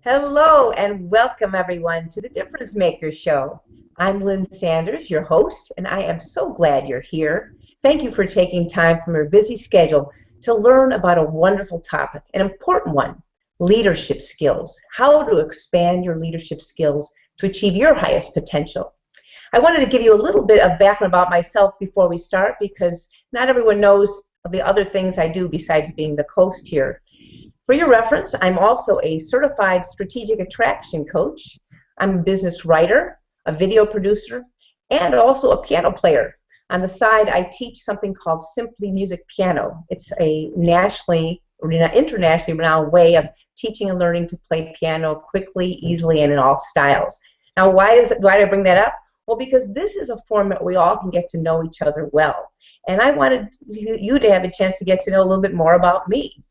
Hello and welcome everyone to the Difference Makers Show. I'm Lynn Sanders, your host, and I am so glad you're here. Thank you for taking time from your busy schedule to learn about a wonderful topic, an important one, leadership skills, how to expand your leadership skills to achieve your highest potential. I wanted to give you a little bit of background about myself before we start because not everyone knows of the other things I do besides being the host here. For your reference, I'm also a certified strategic attraction coach. I'm a business writer, a video producer, and also a piano player. On the side, I teach something called Simply Music Piano. It's a internationally renowned way of teaching and learning to play piano quickly, easily, and in all styles. Now, why did I bring that up? Well, because this is a format we all can get to know each other well. And I wanted you to have a chance to get to know a little bit more about me.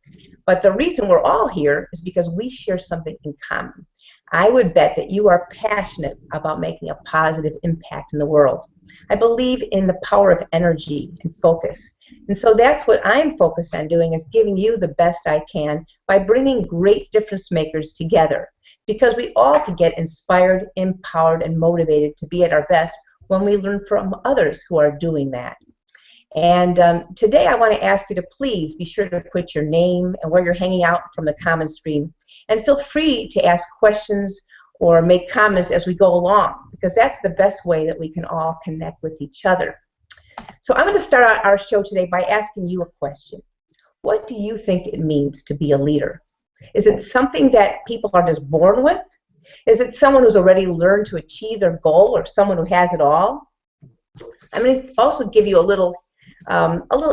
But the reason we're all here is because we share something in common. I would bet that you are passionate about making a positive impact in the world. I believe in the power of energy and focus. And so that's what I'm focused on doing, is giving you the best I can by bringing great difference makers together. Because we all can get inspired, empowered, and motivated to be at our best when we learn from others who are doing that. And today I want to ask you to please be sure to put your name and where you're hanging out from the common stream. And feel free to ask questions or make comments as we go along, because that's the best way that we can all connect with each other. So I'm going to start out our show today by asking you a question. What do you think it means to be a leader? Is it something that people are just born with? Is it someone who's already learned to achieve their goal, or someone who has it all? I'm going to also give you a little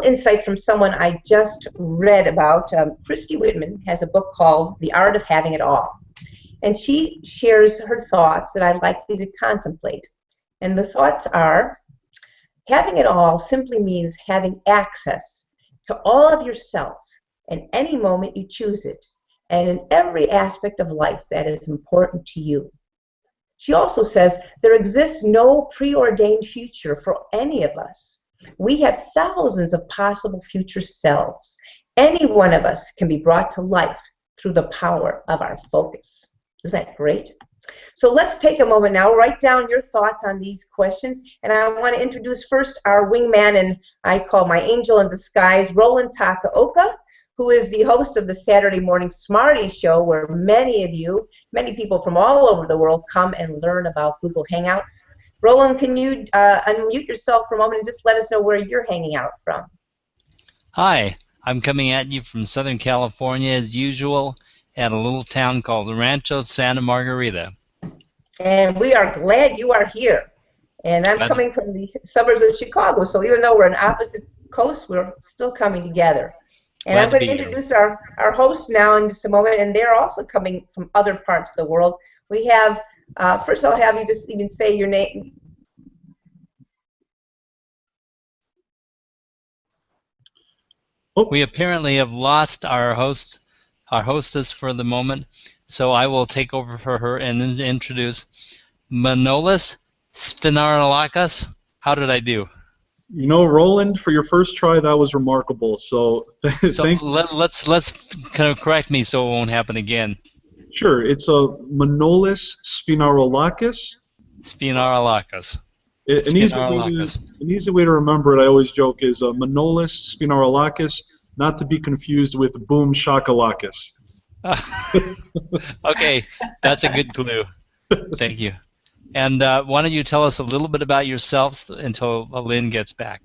insight from someone I just read about. Christy Whitman has a book called The Art of Having It All. And she shares her thoughts that I'd like you to contemplate. And the thoughts are, having it all simply means having access to all of yourself in any moment you choose it, and in every aspect of life that is important to you. She also says there exists no preordained future for any of us. We have thousands of possible future selves. Any one of us can be brought to life through the power of our focus. Isn't that great? So let's take a moment now, write down your thoughts on these questions, and I want to introduce first our wingman, and I call my angel in disguise, Roland Takaoka, who is the host of the Saturday Morning Smarties show, where many people from all over the world come and learn about Google Hangouts. Roland, can you unmute yourself for a moment and just let us know where you're hanging out from? Hi, I'm coming at you from Southern California as usual at a little town called Rancho Santa Margarita. And we are glad you are here. And I'm coming from the suburbs of Chicago, so even though we're on opposite coasts, we're still coming together. And I'm going to introduce our hosts now in just a moment, and they're also coming from other parts of the world. We have first, I'll have you just even say your name. We apparently have lost our hostess for the moment, so I will take over for her and introduce Manolis Sfinarolakis. How did I do? You know, Roland, for your first try, that was remarkable. So, let's kind of correct me so it won't happen again. Sure, it's a Manolis Sfinarolakis. Sfinarolakis. An easy way to remember it, I always joke, is Manolis Sfinarolakis, not to be confused with Boom Shakalakis. Okay, that's a good clue. Thank you. And why don't you tell us a little bit about yourself until Lynn gets back?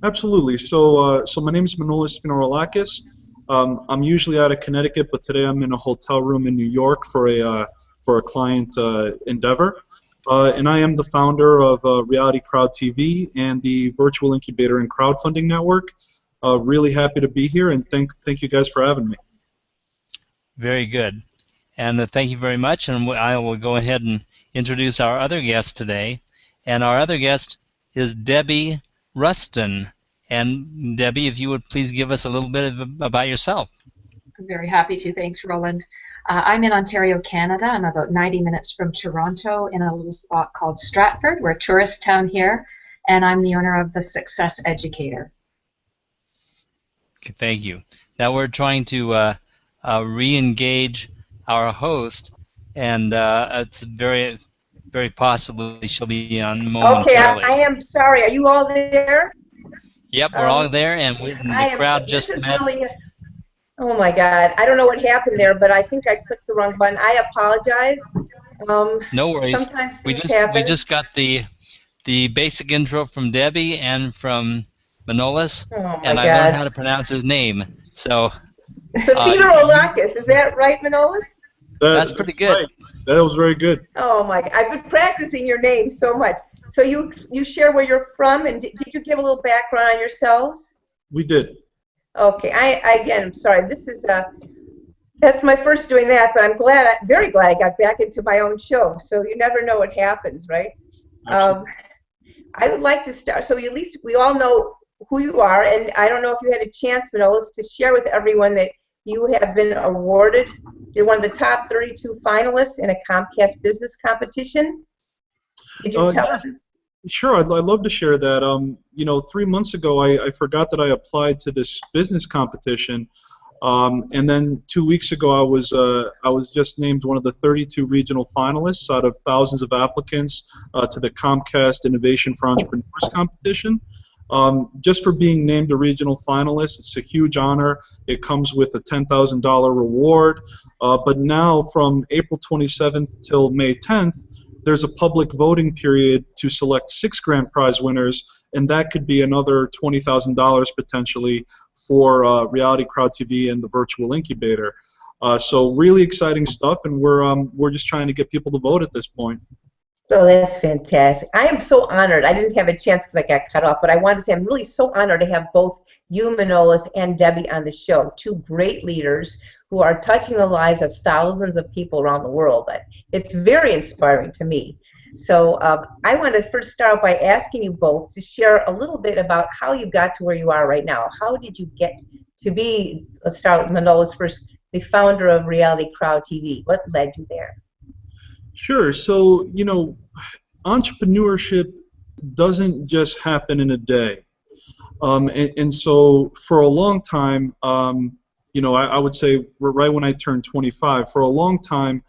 Absolutely. So my name is Manolis Sfinarolakis. I'm usually out of Connecticut, but today I'm in a hotel room in New York for a client endeavor. And I am the founder of Reality+Crowd+TV and the virtual incubator and crowdfunding network. Really happy to be here, and thank you guys for having me. Very good. And thank you very much, and I will go ahead and introduce our other guest today. And our other guest is Debbie Ruston. And Debbie, if you would please give us a little bit about yourself. I'm very happy to. Thanks, Roland. I'm in Ontario, Canada. I'm about 90 minutes from Toronto in a little spot called Stratford. We're a tourist town here, and I'm the owner of The+Success+Educator. Okay, thank you. Now we're trying to re-engage our host, and it's very, very possibly she'll be on Okay, momentarily. I am sorry. Are you all there? Yep, we're all there, and the I am so, crowd this just is met. really, oh my God. I don't know what happened there, but I think I clicked the wrong button. I apologize. Um, No worries. Sometimes We things just happen. got the basic intro from Debbie and from Manolis, Oh my and I learned God. how to pronounce his name. So you, Sfinarolakis, is that right, Manolis? that's That's pretty good. right. That was very good. Oh my God. I've been practicing your name so much. So you share where you're from, and did you give a little background on yourselves? We did. Okay. Again, I'm sorry. This is that's my first doing that, but I'm very glad I got back into my own show. So you never know what happens, right? Absolutely. I would like to start. So at least we all know who you are, and I don't know if you had a chance, Manolis, to share with everyone that you have been awarded. You're one of the top 32 finalists in a Comcast business competition. Did you tell Yeah, them? sure. I'd love to share that. 3 months ago, I forgot that I applied to this business competition, and then 2 weeks ago, I was just named one of the 32 regional finalists out of thousands of applicants to the Comcast Innovation for Entrepreneurs competition. Just for being named a regional finalist, it's a huge honor. It comes with a $10,000 reward. But now, from April 27th till May 10th, there's a public voting period to select 6 grand prize winners, and that could be another $20,000 potentially for Reality+Crowd+TV and the virtual incubator. So really exciting stuff, and we're just trying to get people to vote at this point. Oh, that's fantastic. I am so honored. I didn't have a chance because I got cut off, but I wanted to say I'm really so honored to have both you, Manolis, and Debbie on the show, two great leaders who are touching the lives of thousands of people around the world. It's very inspiring to me. So I want to first start by asking you both to share a little bit about how you got to where you are right now. How did you get to be, let's start with Manolis first, the founder of Reality+Crowd+TV? What led you there? Sure. So, entrepreneurship doesn't just happen in a day. And so for a long time, I would say right when I turned 25, for a long time,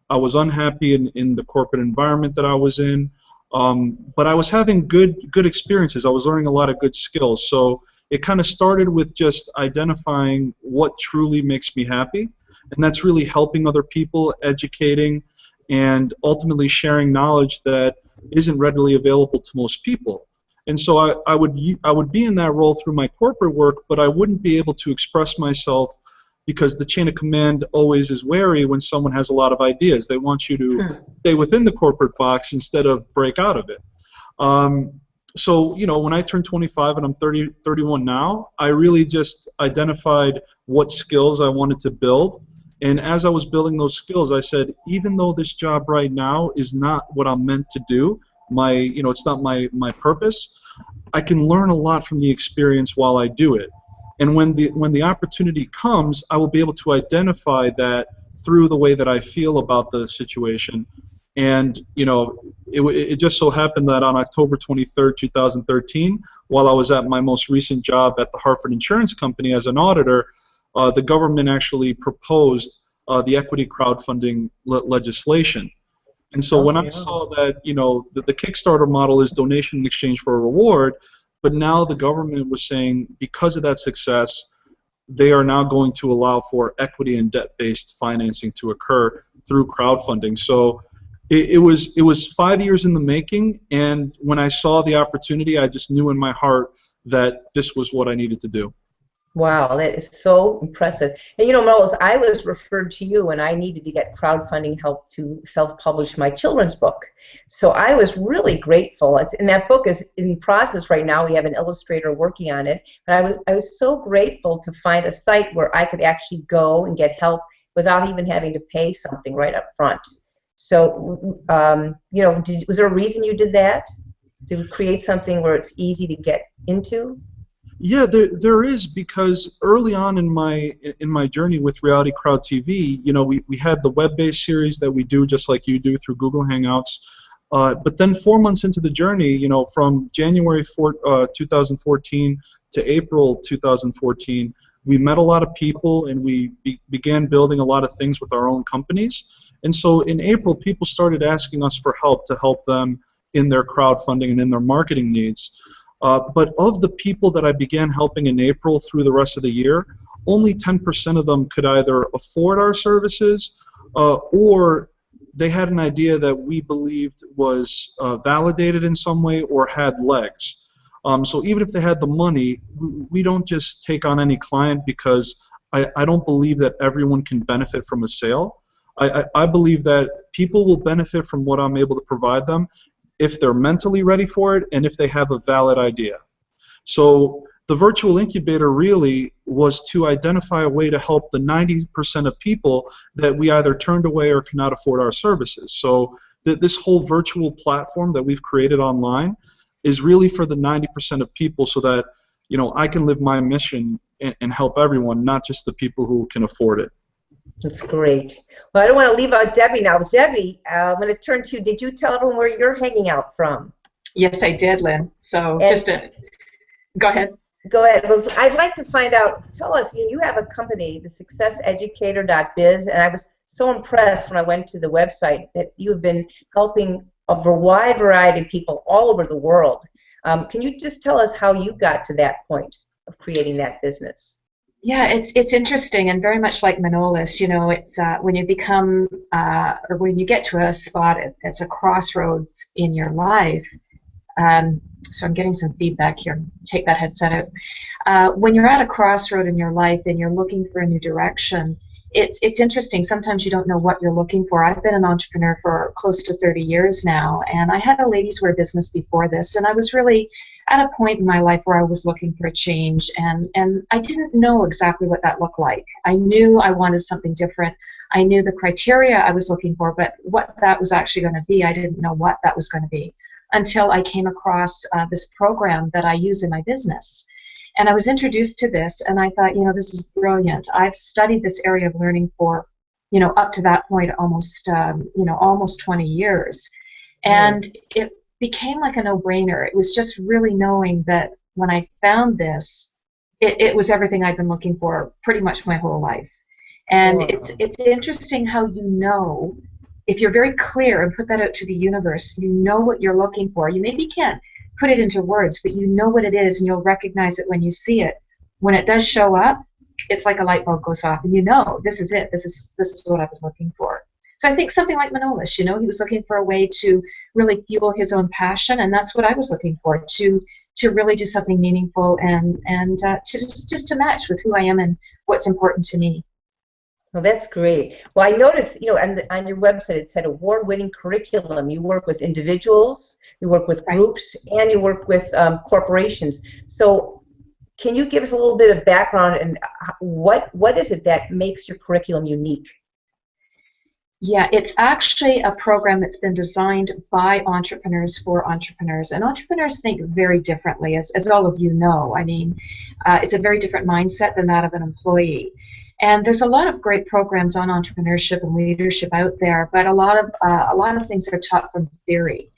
I was unhappy in the corporate environment that I was in, but I was having good experiences. I was learning a lot of good skills. So it kind of started with just identifying what truly makes me happy, and that's really helping other people, educating, and ultimately sharing knowledge that isn't readily available to most people. And so I would be in that role through my corporate work, but I wouldn't be able to express myself because the chain of command always is wary when someone has a lot of ideas. They want you to stay within the corporate box instead of break out of it. So, when I turned 25 and I'm 31 now, I really just identified what skills I wanted to build. And as I was building those skills, I said, even though this job right now is not what I'm meant to do, it's not my purpose, I can learn a lot from the experience while I do it. And when the opportunity comes, I will be able to identify that through the way that I feel about the situation. And it just so happened that on October 23rd, 2013, while I was at my most recent job at the Hartford Insurance Company as an auditor, the government actually proposed the equity crowdfunding legislation. And so when I saw that, the Kickstarter model is donation in exchange for a reward, but now the government was saying because of that success, they are now going to allow for equity and debt-based financing to occur through crowdfunding. So it was 5 years in the making, and when I saw the opportunity, I just knew in my heart that this was what I needed to do. Wow, that is so impressive. And Manolis, I was referred to you when I needed to get crowdfunding help to self-publish my children's book. So I was really grateful. And that book is in process right now. We have an illustrator working on it. But I was so grateful to find a site where I could actually go and get help without even having to pay something right up front. So, was there a reason you did that? To create something where it's easy to get into? Yeah, there is, because early on in my journey with Reality+Crowd+TV, we had the web-based series that we do just like you do through Google Hangouts. But then 4 months into the journey, from January 2014 to April 2014, we met a lot of people and we began building a lot of things with our own companies. And so in April, people started asking us for help to help them in their crowdfunding and in their marketing needs. But of the people that I began helping in April through the rest of the year, only 10% of them could either afford our services or they had an idea that we believed was validated in some way or had legs. So even if they had the money, we don't just take on any client because I don't believe that everyone can benefit from a sale. I believe that people will benefit from what I'm able to provide them if they're mentally ready for it and if they have a valid idea. So the virtual incubator really was to identify a way to help the 90% of people that we either turned away or cannot afford our services. So this whole virtual platform that we've created online is really for the 90% of people so that, you know, I can live my mission and help everyone, not just the people who can afford it. That's great. Well, I don't want to leave out Debbie now. Debbie, I'm going to turn to you. Did you tell everyone where you're hanging out from? Yes, I did, Lynn. So go ahead. Go ahead. Well, I'd like to find out, tell us, you have a company, The+Success+Educator.biz, and I was so impressed when I went to the website that you have been helping a wide variety of people all over the world. Can you just tell us how you got to that point of creating that business? Yeah, it's interesting and very much like Manolis. You know, it's when you become or when you get to a spot, it's a crossroads in your life. So I'm getting some feedback here. Take that headset out. When you're at a crossroad in your life and you're looking for a new direction, it's interesting. Sometimes you don't know what you're looking for. I've been an entrepreneur for close to 30 years now, and I had a ladies' wear business before this, and I was really at a point in my life where I was looking for a change, and I didn't know exactly what that looked like. I knew I wanted something different. I knew the criteria I was looking for, but what that was actually going to be, I didn't know what that was going to be until I came across this program that I use in my business. And I was introduced to this, and I thought, you know, this is brilliant. I've studied this area of learning for, you know, up to that point almost, almost 20 years. And it became like a no-brainer. It was just really knowing that when I found this, it was everything I've been looking for pretty much my whole life. And it's interesting how you know, if you're very clear and put that out to the universe, you know what you're looking for. You maybe can't put it into words, but you know what it is, and you'll recognize it when you see it. When it does show up, it's like a light bulb goes off, and you know, this is it. This is what I was looking for. So I think something like Manolis, you know, he was looking for a way to really fuel his own passion, and that's what I was looking for, to really do something meaningful and to just to match with who I am and what's important to me. Well, that's great. Well, I noticed, you know, on your website it said award-winning curriculum. You work with individuals, you work with groups, and you work with corporations. So can you give us a little bit of background and what is it that makes your curriculum unique? Yeah, it's actually a program that's been designed by entrepreneurs for entrepreneurs. And entrepreneurs think very differently, as all of you know. I mean, it's a very different mindset than that of an employee. And there's a lot of great programs on entrepreneurship and leadership out there, but a lot of things are taught from theory.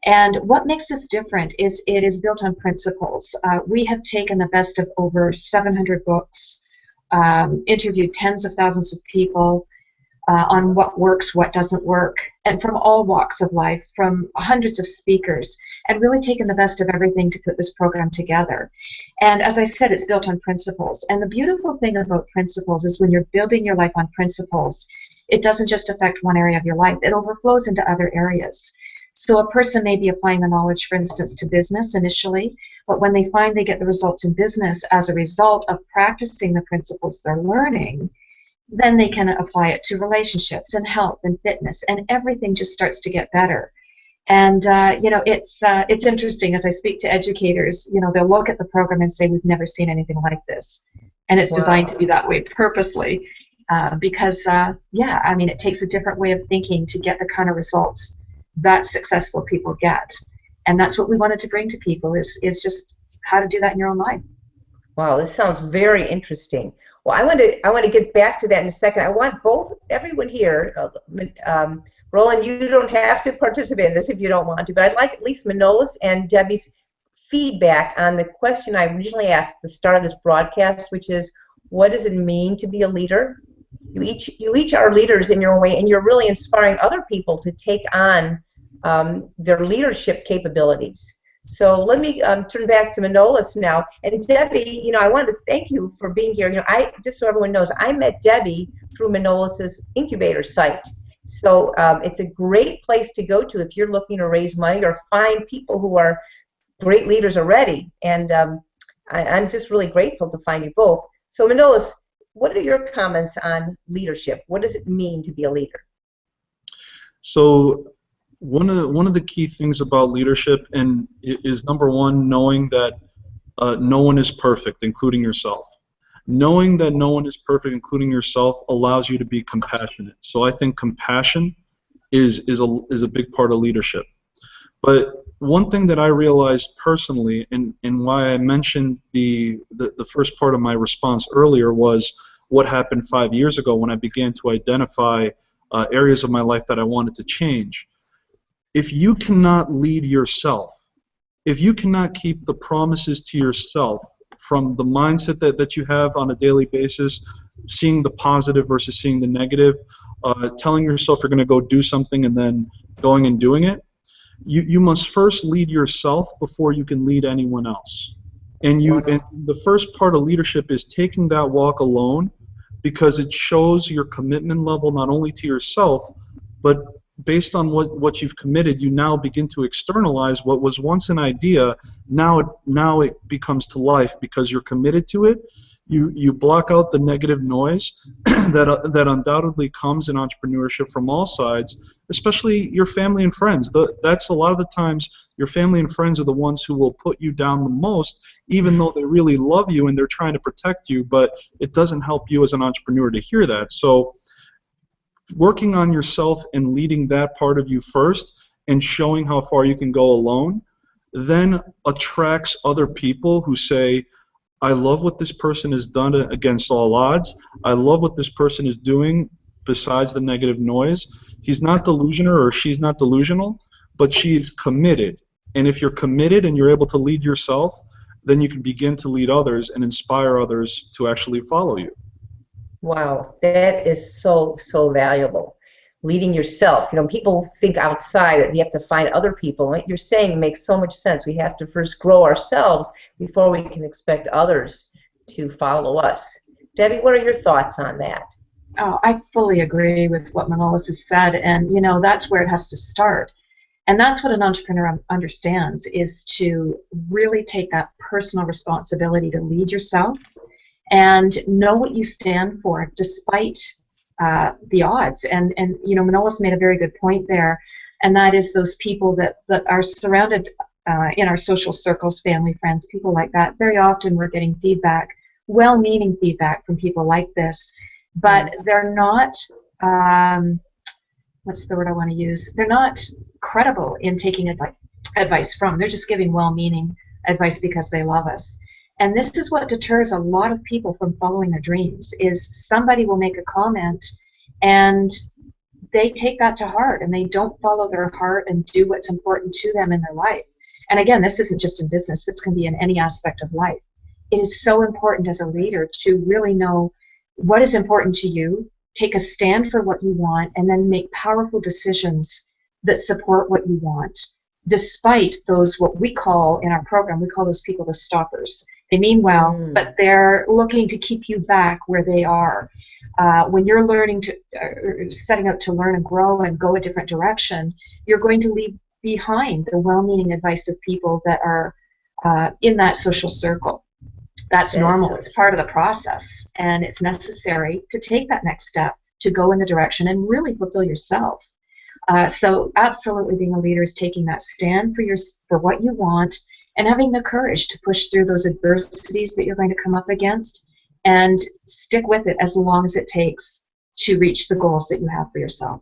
And what makes us different is it is built on principles. We have taken the best of over 700 books, interviewed tens of thousands of people on what works, what doesn't work, and from all walks of life, from hundreds of speakers, and really taken the best of everything to put this program together. And as I said, it's built on principles. And the beautiful thing about principles is when you're building your life on principles, it doesn't just affect one area of your life, it overflows into other areas. So a person may be applying the knowledge, for instance, to business initially, but when they find they get the results in business as a result of practicing the principles they're learning, then they can apply it to relationships and health and fitness, and everything just starts to get better. And you know, it's interesting as I speak to educators. You know, they'll look at the program and say, "We've never seen anything like this," and it's designed to be that way purposely, because yeah, I mean, it takes a different way of thinking to get the kind of results that successful people get, and that's what we wanted to bring to people is just how to do that in your own life. Wow, this sounds very interesting. Well, I want to get back to that in a second. I want everyone here. Roland, you don't have to participate in this if you don't want to, but I'd like at least Manolis and Debbie's feedback on the question I originally asked at the start of this broadcast, which is, what does it mean to be a leader? You each are leaders in your own way, and you're really inspiring other people to take on their leadership capabilities. So let me turn back to Manolis now. And Debbie, I want to thank you for being here. Just so everyone knows, I met Debbie through Manolis's Incubator+Site. So it's a great place to go to if you're looking to raise money or find people who are great leaders already. And I'm just really grateful to find you both. So Manolis, what are your comments on leadership? What does it mean to be a leader? So one of the key things about leadership is, number one, knowing that no one is perfect, including yourself. Knowing that no one is perfect, including yourself, allows you to be compassionate. So I think compassion is a big part of leadership. But one thing that I realized personally, and why I mentioned the first part of my response earlier, was what happened 5 years ago when I began to identify areas of my life that I wanted to change. If you cannot lead yourself, if you cannot keep the promises to yourself from the mindset that you have on a daily basis, seeing the positive versus seeing the negative, telling yourself you're going to go do something and then going and doing it, you must first lead yourself before you can lead anyone else. And the first part of leadership is taking that walk alone, because it shows your commitment level not only to yourself, but based on what you've committed, you now begin to externalize what was once an idea. Now it becomes to life because you're committed to it. You block out the negative noise that undoubtedly comes in entrepreneurship from all sides, especially your family and friends. That's a lot of the times your family and friends are the ones who will put you down the most, even though they really love you and they're trying to protect you, but it doesn't help you as an entrepreneur to hear that. So working on yourself and leading that part of you first and showing how far you can go alone then attracts other people who say, I love what this person has done against all odds. I love what this person is doing besides the negative noise. He's not delusional or she's not delusional, but she's committed. And if you're committed and you're able to lead yourself, then you can begin to lead others and inspire others to actually follow you. Wow, that is so, so valuable. Leading yourself. People think outside that you have to find other people. What you're saying makes so much sense. We have to first grow ourselves before we can expect others to follow us. Debbie, what are your thoughts on that? Oh, I fully agree with what Manolis has said, and that's where it has to start. And that's what an entrepreneur understands, is to really take that personal responsibility to lead yourself and know what you stand for despite the odds. And Manolis made a very good point there, and that is those people that are surrounded in our social circles, family, friends, people like that. Very often we're getting feedback, well-meaning feedback from people like this, but they're not, what's the word I want to use? They're not credible in taking advice from. They're just giving well-meaning advice because they love us. And this is what deters a lot of people from following their dreams, is somebody will make a comment and they take that to heart and they don't follow their heart and do what's important to them in their life. And again, this isn't just in business, this can be in any aspect of life. It is so important as a leader to really know what is important to you, take a stand for what you want, and then make powerful decisions that support what you want, despite those, what we call in our program, we call those people the stoppers. They mean well, but they're looking to keep you back where they are. When you're learning setting out to learn and grow and go a different direction, you're going to leave behind the well-meaning advice of people that are in that social circle. That's normal. It's part of the process, and it's necessary to take that next step to go in the direction and really fulfill yourself. So absolutely being a leader is taking that stand for what you want and having the courage to push through those adversities that you're going to come up against and stick with it as long as it takes to reach the goals that you have for yourself.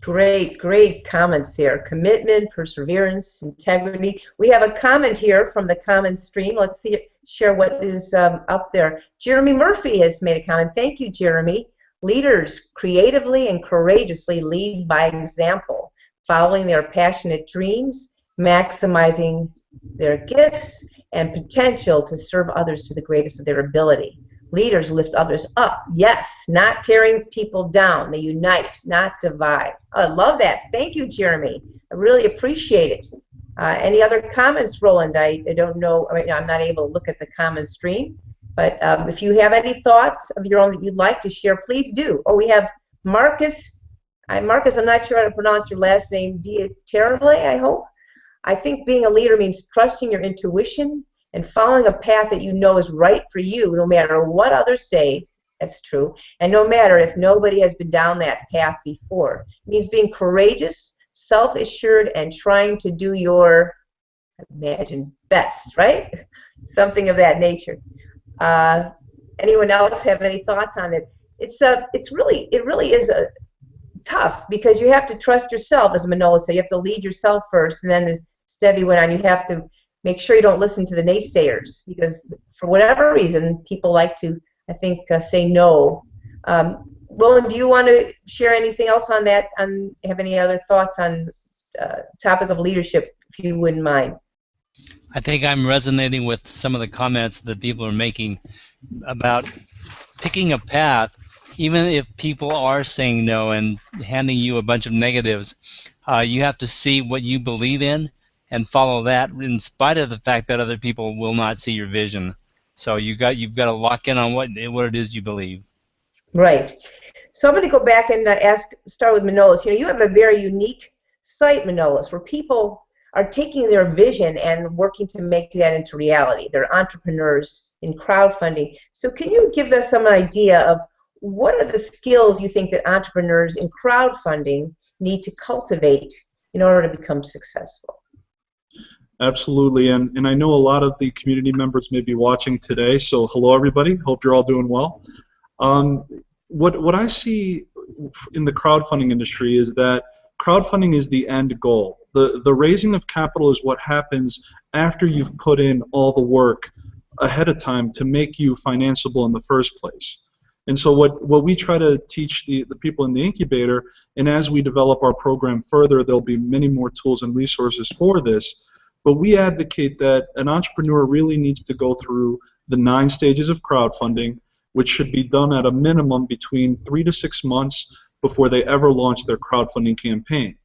Great, great comments here. Commitment, perseverance, integrity. We have a comment here from the comment stream. Let's share what is up there. Jeremy Murphy has made a comment. Thank you, Jeremy. Leaders creatively and courageously lead by example, following their passionate dreams, maximizing their gifts and potential to serve others to the greatest of their ability. Leaders lift others up. Yes, not tearing people down. They unite, not divide. I love that. Thank you, Jeremy. I really appreciate it. Any other comments, Roland? I don't know. Right now I'm not able to look at the comment stream. But if you have any thoughts of your own that you'd like to share, please do. Oh, we have Marcus. Marcus, I'm not sure how to pronounce your last name. Dieterle, I hope. I think being a leader means trusting your intuition and following a path that you know is right for you, no matter what others say. That's true. And no matter if nobody has been down that path before. It means being courageous, self-assured, and trying to do your, imagine, best, right? Something of that nature. Anyone else have any thoughts on it? It really is tough because you have to trust yourself, as Manolis said. You have to lead yourself first, and then as Debbie went on, you have to make sure you don't listen to the naysayers because for whatever reason, people like to, I think, say no. Roland, do you want to share anything else on that? Have any other thoughts on the topic of leadership, if you wouldn't mind? I think I'm resonating with some of the comments that people are making about picking a path, even if people are saying no and handing you a bunch of negatives. You have to see what you believe in and follow that in spite of the fact that other people will not see your vision. So you've got to lock in on what it is you believe. Right. So I'm going to go back and start with Manolis. You have a very unique site, Manolis, where people are taking their vision and working to make that into reality. They're entrepreneurs in crowdfunding. So can you give us some idea of what are the skills you think that entrepreneurs in crowdfunding need to cultivate in order to become successful? Absolutely, and I know a lot of the community members may be watching today, so hello everybody, hope you're all doing well. What I see in the crowdfunding industry is that crowdfunding is the end goal. The raising of capital is what happens after you've put in all the work ahead of time to make you financeable in the first place. And so what we try to teach the people in the incubator, and as we develop our program further, there'll be many more tools and resources for this, but we advocate that an entrepreneur really needs to go through the 9 stages of crowdfunding, which should be done at a minimum between 3 to 6 months before they ever launch their crowdfunding campaign.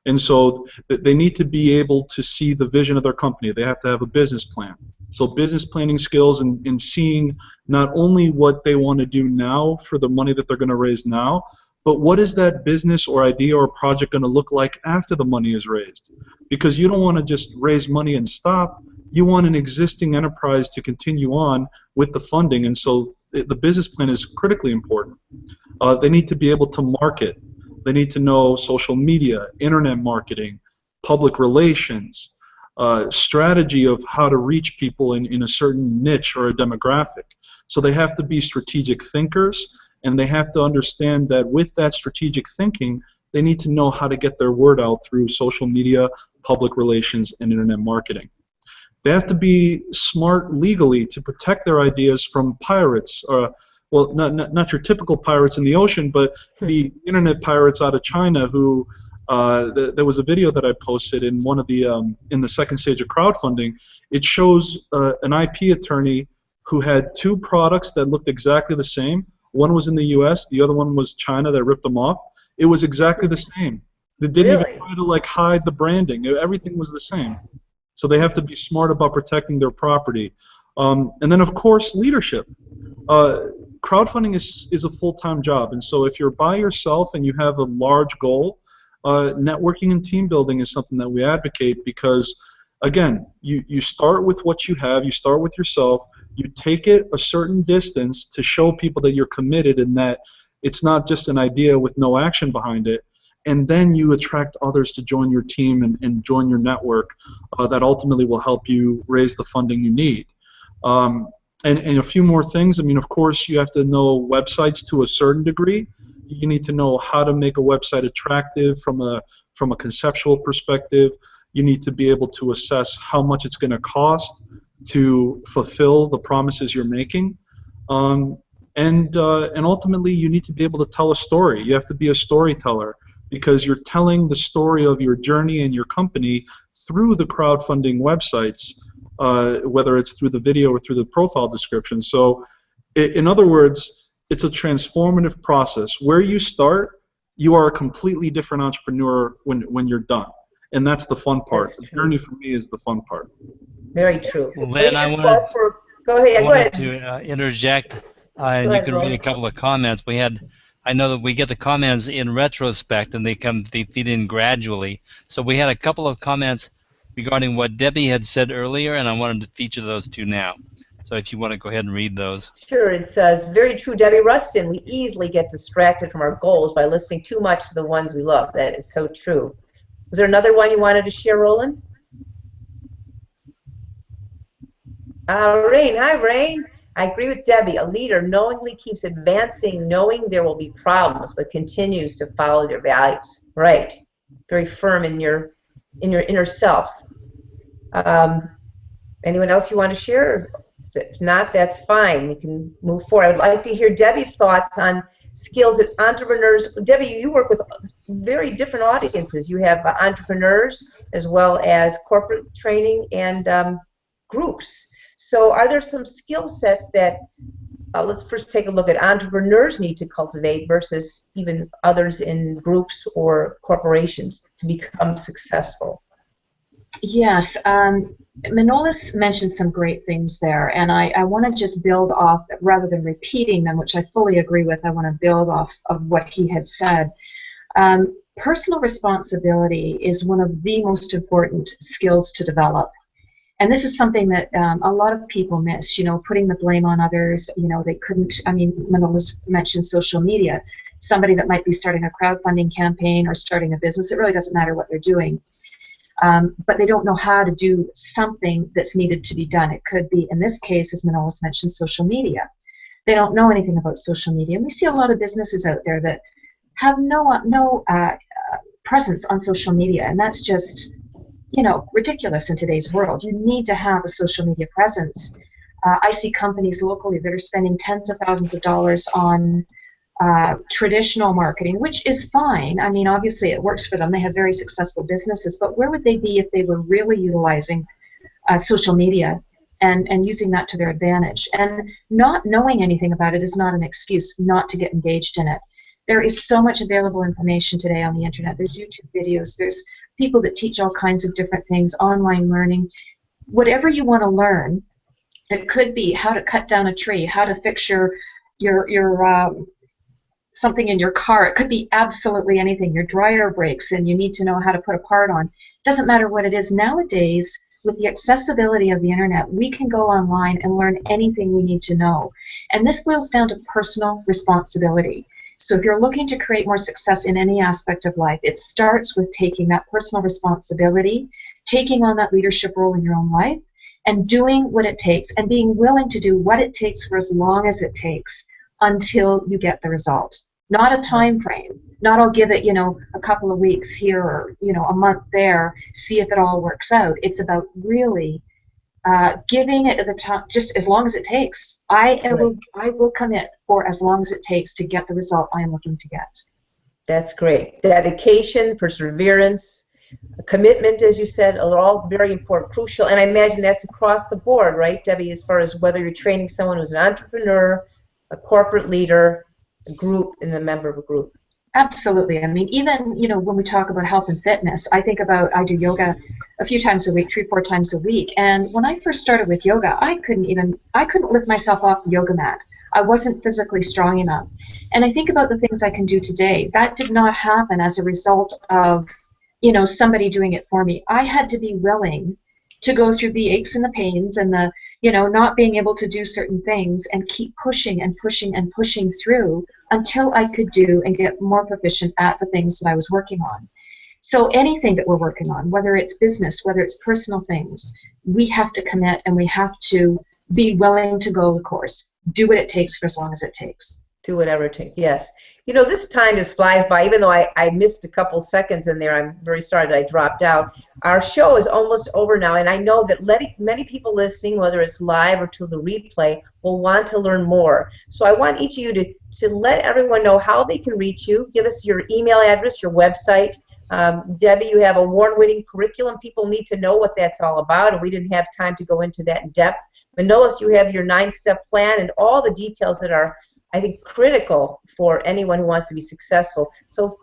And so they need to be able to see the vision of their company. They have to have a business plan. So business planning skills and seeing not only what they want to do now for the money that they're going to raise now, but what is that business or idea or project going to look like after the money is raised? Because you don't want to just raise money and stop. You want an existing enterprise to continue on with the funding, and so the business plan is critically important. They need to be able to market. They need to know social media, internet marketing, public relations, strategy of how to reach people in a certain niche or a demographic. So they have to be strategic thinkers, and they have to understand that with that strategic thinking, they need to know how to get their word out through social media, public relations, and internet marketing. They have to be smart legally to protect their ideas from pirates, well, not your typical pirates in the ocean, but the internet pirates out of China who, there was a video that I posted in one of the, in the second stage of crowdfunding. It shows an IP attorney who had 2 products that looked exactly the same. One was in the US, the other one was China that ripped them off. It was exactly the same. They didn't even try to like hide the branding. Everything was the same. So they have to be smart about protecting their property. And then of course leadership. Crowdfunding is a full-time job, and so if you're by yourself and you have a large goal, networking and team building is something that we advocate because, again, you start with what you have, you start with yourself, you take it a certain distance to show people that you're committed and that it's not just an idea with no action behind it, and then you attract others to join your team and join your network that ultimately will help you raise the funding you need. And a few more things. I mean, of course, you have to know websites to a certain degree. You need to know how to make a website attractive from a conceptual perspective. You need to be able to assess how much it's going to cost to fulfill the promises you're making. And ultimately, you need to be able to tell a story. You have to be a storyteller because you're telling the story of your journey and your company through the crowdfunding websites. Whether it's through the video or through the profile description. So In other words, it's a transformative process. Where you start, you are a completely different entrepreneur when you're done. And that's the fun part. The journey for me is the fun part. Very true. Lynn, I wanted to interject, and you can read a couple of comments. I know that we get the comments in retrospect, and they feed in gradually. So we had a couple of comments regarding what Debbie had said earlier, and I wanted to feature those two now. So if you want to go ahead and read those. Sure, it says, very true, Debbie Ruston. We easily get distracted from our goals by listening too much to the ones we love. That is so true. Was there another one you wanted to share, Roland? Rain. Hi, Rain. I agree with Debbie. A leader knowingly keeps advancing, knowing there will be problems, but continues to follow their values. Right. Very firm in your inner self. Anyone else you want to share? If not, that's fine. We can move forward. I'd like to hear Debbie's thoughts on skills that entrepreneurs. Debbie, you work with very different audiences. You have entrepreneurs as well as corporate training and groups. So are there some skill sets that, let's first take a look at entrepreneurs need to cultivate versus even others in groups or corporations to become successful? Yes, Manolis mentioned some great things there, and I want to just build off, rather than repeating them, which I fully agree with, I want to build off of what he had said. Personal responsibility is one of the most important skills to develop. And this is something that a lot of people miss, putting the blame on others. They couldn't, Manolis mentioned social media. Somebody that might be starting a crowdfunding campaign or starting a business, it really doesn't matter what they're doing. But they don't know how to do something that's needed to be done. It could be, in this case, as Manolis mentioned, social media. They don't know anything about social media. And we see a lot of businesses out there that have no presence on social media, and that's just ridiculous in today's world. You need to have a social media presence. I see companies locally that are spending tens of thousands of dollars on traditional marketing, which is fine. Obviously it works for them. They have very successful businesses, but where would they be if they were really utilizing social media and using that to their advantage? And not knowing anything about it is not an excuse not to get engaged in it. There is so much available information today on the internet. There's YouTube videos. There's people that teach all kinds of different things, online learning. Whatever you want to learn, it could be how to cut down a tree, how to fix your something in your car. It could be absolutely anything. Your dryer breaks and you need to know how to put a part on. It doesn't matter what it is. Nowadays, with the accessibility of the internet, we can go online and learn anything we need to know. And this boils down to personal responsibility. So if you're looking to create more success in any aspect of life, it starts with taking that personal responsibility, taking on that leadership role in your own life, and doing what it takes, and being willing to do what it takes for as long as it takes until you get the result. Not a time frame. Not I'll give it, a couple of weeks here or, a month there, see if it all works out. It's about really giving it the time, just as long as it takes. I will commit for as long as it takes to get the result I am looking to get. That's great. Dedication, perseverance, commitment, as you said, are all very important, crucial. And I imagine that's across the board, right, Debbie, as far as whether you're training someone who's an entrepreneur, a corporate leader, a group, and a member of a group. Absolutely. Even, when we talk about health and fitness, I do yoga a few times a week, 3-4 times a week. And when I first started with yoga, I couldn't lift myself off the yoga mat. I wasn't physically strong enough. And I think about the things I can do today. That did not happen as a result of, somebody doing it for me. I had to be willing to go through the aches and the pains and the, not being able to do certain things, and keep pushing and pushing and pushing through until I could do and get more proficient at the things that I was working on. So anything that we're working on, whether it's business, whether it's personal things, we have to commit and we have to be willing to go the course. Do what it takes for as long as it takes. Do whatever it takes, yes. This time just flies by. Even though I missed a couple seconds in there, I'm very sorry that I dropped out. Our show is almost over now, and I know that many people listening, whether it's live or to the replay, will want to learn more. So I want each of you to let everyone know how they can reach you. Give us your email address, your website, Debbie, you have a award-winning curriculum. People need to know what that's all about, and we didn't have time to go into that in depth. Manolis, you have your 9-step plan and all the details that are, I think, critical for anyone who wants to be successful. So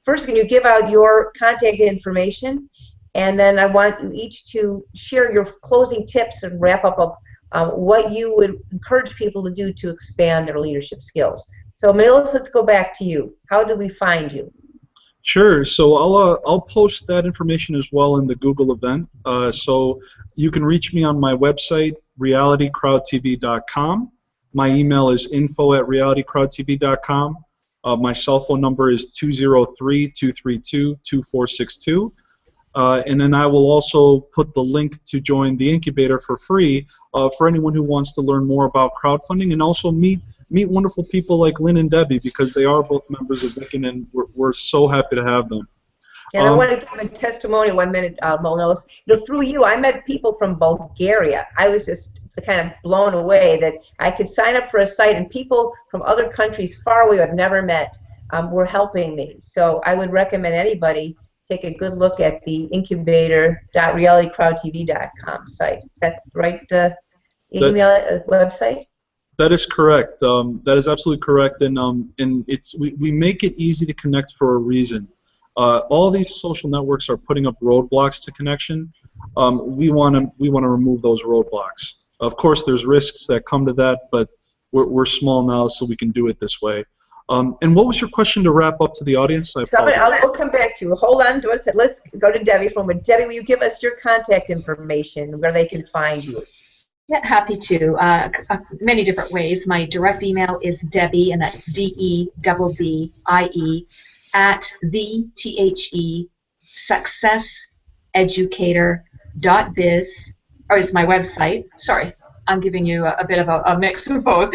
first, can you give out your contact information? And then I want you each to share your closing tips and wrap up of what you would encourage people to do to expand their leadership skills. So Manolis, let's go back to you. How do we find you? Sure. So I'll post that information as well in the Google event. So you can reach me on my website, Reality+Crowd+TV.com. My email is info@realitycrowdtv.com. My cell phone number is 203-232-2462. And then I will also put the link to join the Incubator for free for anyone who wants to learn more about crowdfunding and also meet wonderful people like Lynn and Debbie, because they are both members of Wicken, and we're so happy to have them. And I want to give a testimony 1 minute, Manolis. Through you, I met people from Bulgaria. I was just kind of blown away that I could sign up for a site, and people from other countries far away I've never met were helping me. So I would recommend anybody take a good look at the Incubator.realitycrowdtv.com site. Is that right email website? That is correct. That is absolutely correct, and we make it easy to connect for a reason. All these social networks are putting up roadblocks to connection. We want to remove those roadblocks. Of course, there's risks that come to that, but we're small now, so we can do it this way. And what was your question to wrap up to the audience? I'll come back to you. Hold on to us. Let's go to Debbie for a moment. Debbie, will you give us your contact information where they can find you? Yeah, happy to. Many different ways. My direct email is Debbie, and that's DEBBIE at The+Success+Educator.biz, or is my website. Sorry, I'm giving you a bit of a mix of both.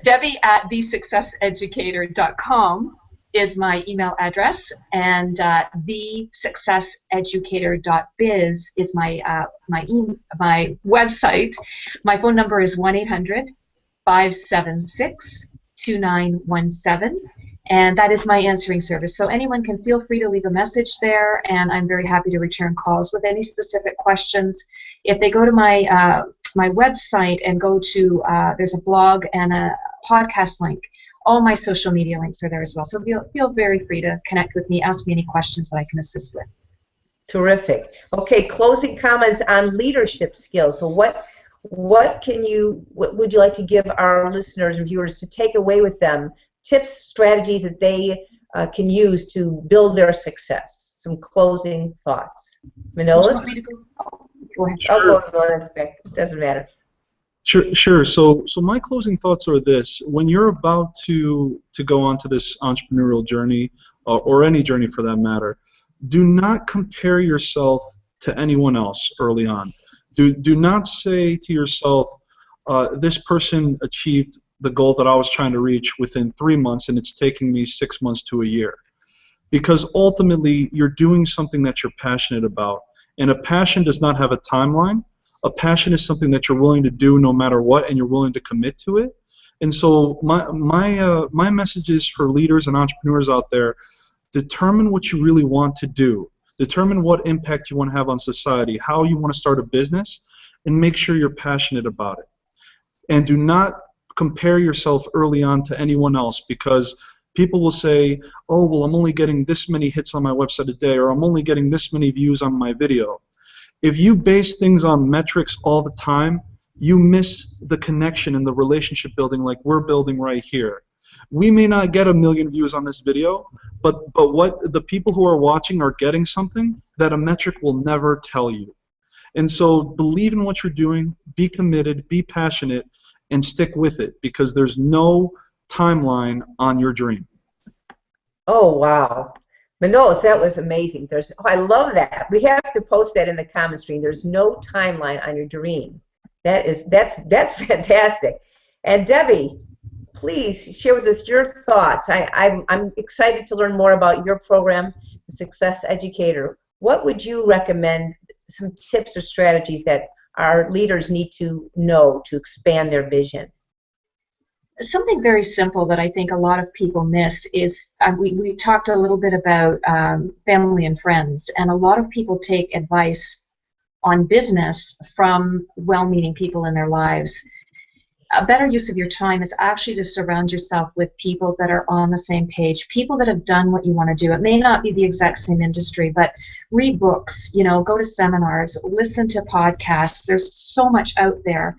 Debbie at The+Success+Educator.com is my email address, and The+Success+Educator.biz is my website. My phone number is 1-800-576-2917, and that is my answering service. So anyone can feel free to leave a message there, and I'm very happy to return calls with any specific questions. If they go to my my website and go to there's a blog and a podcast link. All my social media links are there as well. So feel very free to connect with me, ask me any questions that I can assist with. Terrific. Okay, closing comments on leadership skills. So what would you like to give our listeners and viewers to take away with them? Tips, strategies that they can use to build their success. Some closing thoughts. Manolis? Do you want me to go? Go ahead. I'll go on. It doesn't matter. Sure. So my closing thoughts are this: when you're about to go onto this entrepreneurial journey, or any journey for that matter, do not compare yourself to anyone else early on. Do not say to yourself, this person achieved the goal that I was trying to reach within 3 months, and it's taking me 6 months to a year. Because ultimately, you're doing something that you're passionate about, and a passion does not have a timeline. A passion is something that you're willing to do no matter what, and you're willing to commit to it. And so my message is for leaders and entrepreneurs out there: determine what you really want to do. Determine what impact you want to have on society, how you want to start a business, and make sure you're passionate about it. And do not compare yourself early on to anyone else, because people will say, oh, well, I'm only getting this many hits on my website a day, or I'm only getting this many views on my video. If you base things on metrics all the time, you miss the connection and the relationship building like we're building right here. We may not get 1 million views on this video, but what the people who are watching are getting something that a metric will never tell you. And so believe in what you're doing, be committed, be passionate, and stick with it, because there's no timeline on your dream. Oh, wow. Manolis, that was amazing. I love that. We have to post that in the comment stream. There's no timeline on your dream. That's fantastic. And Debbie, please share with us your thoughts. I'm excited to learn more about your program, The Success Educator. What would you recommend, some tips or strategies that our leaders need to know to expand their vision? Something very simple that I think a lot of people miss is we talked a little bit about family and friends, and a lot of people take advice on business from well-meaning people in their lives. A better use of your time is actually to surround yourself with people that are on the same page, people that have done what you want to do. It may not be the exact same industry, but read books, go to seminars, listen to podcasts. There's so much out there.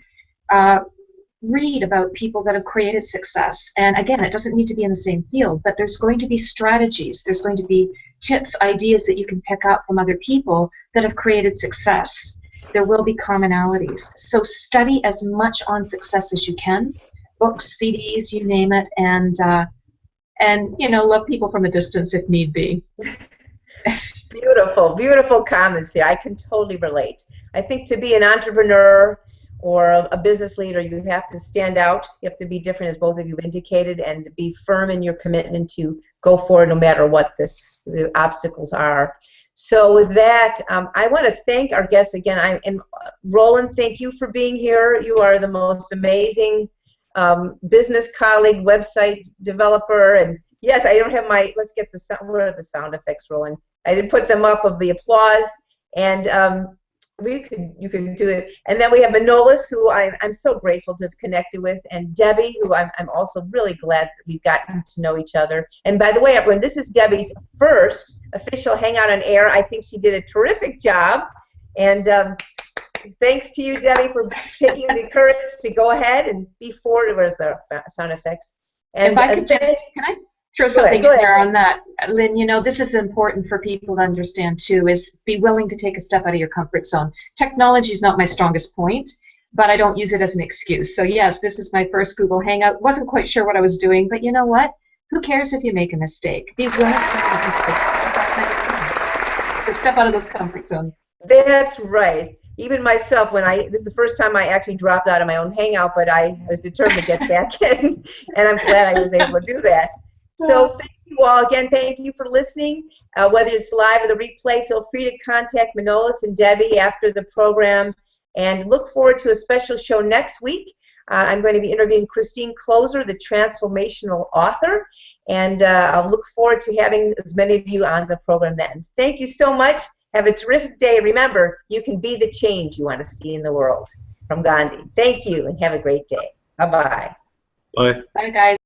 Read about people that have created success. And again, it doesn't need to be in the same field, but there's going to be strategies. There's going to be tips, ideas that you can pick up from other people that have created success. There will be commonalities. So study as much on success as you can, books, CDs, you name it, and love people from a distance if need be. Beautiful, beautiful comments there. I can totally relate. I think to be an entrepreneur or a business leader, you have to stand out. You have to be different, as both of you indicated, and be firm in your commitment to go forward no matter what the obstacles are. So with that, I want to thank our guests again. And Roland, thank you for being here. You are the most amazing business colleague, website developer. And yes, I don't have my, let's get the sound, where are the sound effects, Roland? I didn't put them up of the applause. And you can do it. And then we have Manolis, who I'm so grateful to have connected with, and Debbie, who I'm also really glad that we've gotten to know each other. And by the way, everyone, this is Debbie's first official Hangout on Air. I think she did a terrific job. And thanks to you, Debbie, for taking the courage to go ahead and be forward. Where's the sound effects? And if I could just, can I throw something in there on that, Lynn? This is important for people to understand too, is be willing to take a step out of your comfort zone. Technology is not my strongest point, but I don't use it as an excuse. So yes, this is my first Google Hangout. Wasn't quite sure what I was doing, but you know what? Who cares if you make a mistake? Be willing to make a mistake. So step out of those comfort zones. That's right. Even myself, this is the first time I actually dropped out of my own Hangout, but I was determined to get back in, and I'm glad I was able to do that. So thank you all again. Thank you for listening. Whether it's live or the replay, feel free to contact Manolis and Debbie after the program, and look forward to a special show next week. I'm going to be interviewing Christine Closer, the transformational author, and I'll look forward to having as many of you on the program then. Thank you so much. Have a terrific day. Remember, you can be the change you want to see in the world. From Gandhi. Thank you, and have a great day. Bye-bye. Bye. Bye, guys.